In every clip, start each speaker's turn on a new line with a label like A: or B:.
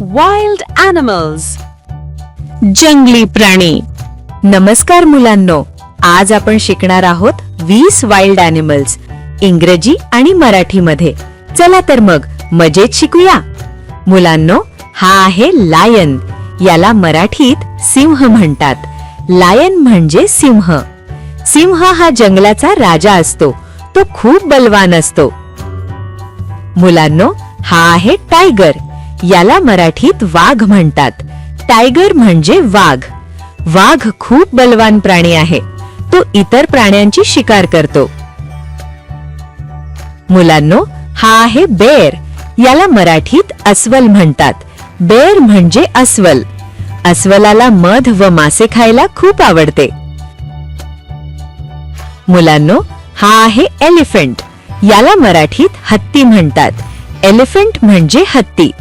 A: Wild animals.
B: जंगली प्राणी. नमस्कार मुलांनो, आज आपण शिकणार आहोत 20 वाइल्ड ॲनिमल्स इंग्रजी आणि मराठी मध्ये. चला तर मग मजेत शिकूया. मुलांनो, हा आहे लायन. याला मराठीत सिंह म्हणतात. लायन म्हणजे सिंह. सिंह हा जंगलाचा राजा असतो. तो खूप बलवान असतो. मुलांनो, हा आहे टायगर. याला मराठीत वाघ म्हणतात. टायगर म्हणजे वाघ. वाघ खूप बलवान प्राणी आहे. तो इतर प्राण्यांची शिकार करतो. मुलांनो, हा आहे बेर. याला मराठीत अस्वल म्हणतात. बेर म्हणजे अस्वल. अस्वलाला मध व मासे खायला खूप आवडते. मुलांनो, हा आहे एलिफंट. याला मराठीत हत्ती म्हणतात. एलिफंट म्हणजे हत्ती.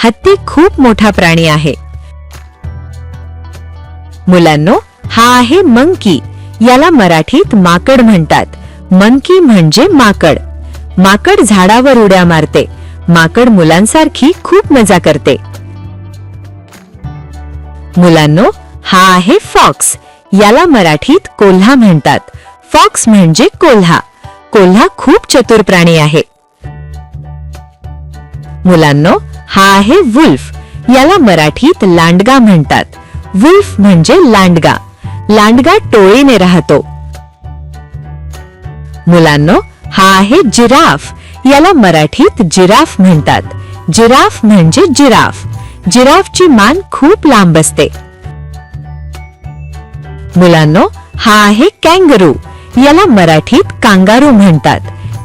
B: हत्ती खूप मोठा प्राणी आहे. मुलांनो, हा आहे मंकी. याला मराठीत माकड म्हणतात. मंकी म्हणजे माकड. माकड झाडावर उड्या मारते. माकड मुलांसारखी खूप मजा करते. मुलांनो, हा आहे फॉक्स. याला मराठीत कोल्हा म्हणतात. फॉक्स म्हणजे कोल्हा. कोल्हा खूप चतुर प्राणी आहे. मुलांनो, हा आहे वुल्फ. याला मराठीत लांडगा म्हणतात. वुल्फ म्हणजे लांडगा. लांडगा टोळीने राहतो. मुलांनो, हा आहे जिराफ. याला मराठीत जिराफ म्हणतात. जिराफ म्हणजे जिराफ. जिराफची मान खूप लांब असते. मुलांनो, हा आहे कॅंगरू. याला मराठीत कांगारू म्हणतात.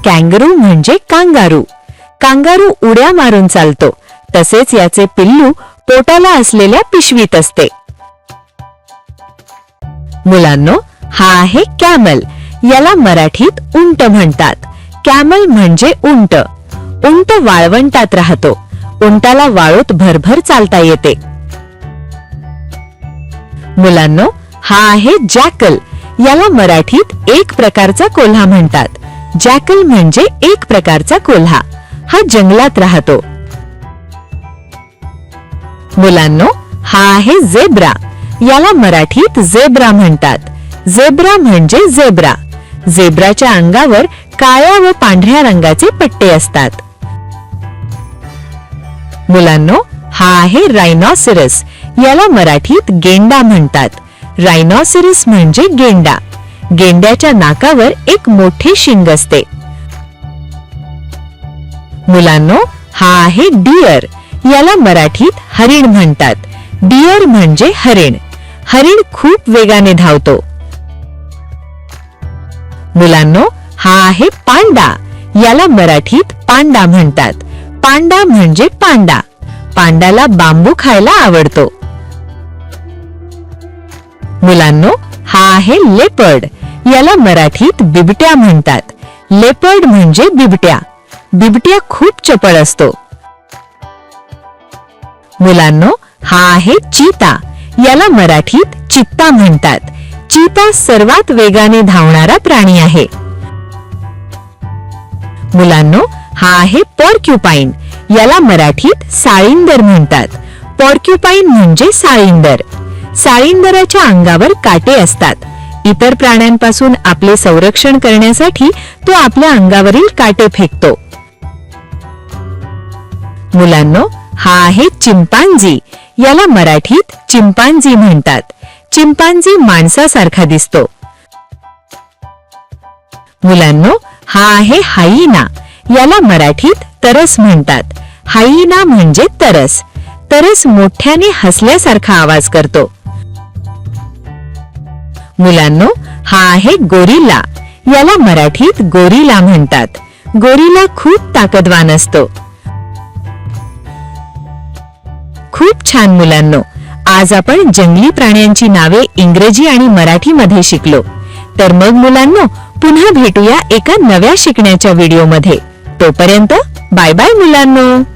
B: कॅंगरू म्हणजे कांगारू. कांगारू उड्या मारून चालतो. तसेच याचे पिल्लू पोटाला असलेल्या पिशवीत असते. मुलांनो, हा आहे कॅमल. याला मराठीत उंट म्हणतात. कॅमल म्हणजे उंट. उंट वाळवंटात राहतो. उंटाला वाळूत भरभर चालता येते. मुलांनो, हा आहे जॅकल. याला मराठीत एक प्रकारचा कोल्हा म्हणतात. जॅकल म्हणजे एक प्रकारचा कोल्हा. हा जंगलात राहतो. मुलांनो, हा आहे झेब्रा. याला मराठीत झेब्रा म्हणतात. झेब्रा म्हणजे झेब्रा. झेब्राच्या अंगावर काळ्या व पांढऱ्या रंगाचे पट्टे असतात. मुलांनो, हा आहे रायनॉसरस. याला मराठीत गेंडा म्हणतात. रायनॉसरस म्हणजे गेंडा. गेंड्याच्या नाकावर एक मोठे शिंग असते. मुलांनो, हा आहे डिअर. याला मराठीत हरिण म्हणतात. डिअर म्हणजे हरिण. हरिण खूप वेगाने धावतो. मुलांनो, हा आहे पांडा. याला मराठीत पांडा म्हणतात. पांडा म्हणजे पांडा. पांडाला बांबू खायला आवडतो. मुलांनो, हा आहे लेपर्ड. याला मराठीत बिबट्या म्हणतात. लेपर्ड म्हणजे बिबट्या. बिबट्या खूप चपळ असतो. मुलांनो, हा आहे चीता. याला मराठीत चित्ता म्हणतात. चीता सर्वात वेगाने धावणारा प्राणी आहे. मुलांनो, हा आहे पॉर्क्युपाइन. याला मराठीत साळींदर म्हणतात. पॉर्क्युपाइन म्हणजे साळींदर. साळींदराच्या अंगावर काटे असतात. इतर प्राण्यांपासून आपले संरक्षण करण्यासाठी तो आपल्या अंगावरील काटे फेकतो. मुलांनो, हा आहे चिंपांझी. याला मराठीत चिंपांझी म्हणतात. चिंपांझी माणसासारखा दिसतो. मुलांनो, हा आहे हायीना. याला मराठीत तरस म्हणतात. हायीना म्हणजे तरस. तरस मोठ्याने हसल्यासारखा आवाज करतो. मुलांनो, हा आहे गोरिल्ला. याला मराठीत गोरिला म्हणतात. गोरिला खूप ताकदवान असतो. खूप छान मुलांनो, आज आपण जंगली प्राण्यांची नावे इंग्रजी आणि मराठी मध्ये शिकलो. तर मग मुलांनो, पुन्हा भेटूया एका नव्या शिकण्याच्या व्हिडिओमध्ये. तोपर्यंत बाय बाय मुलांनो.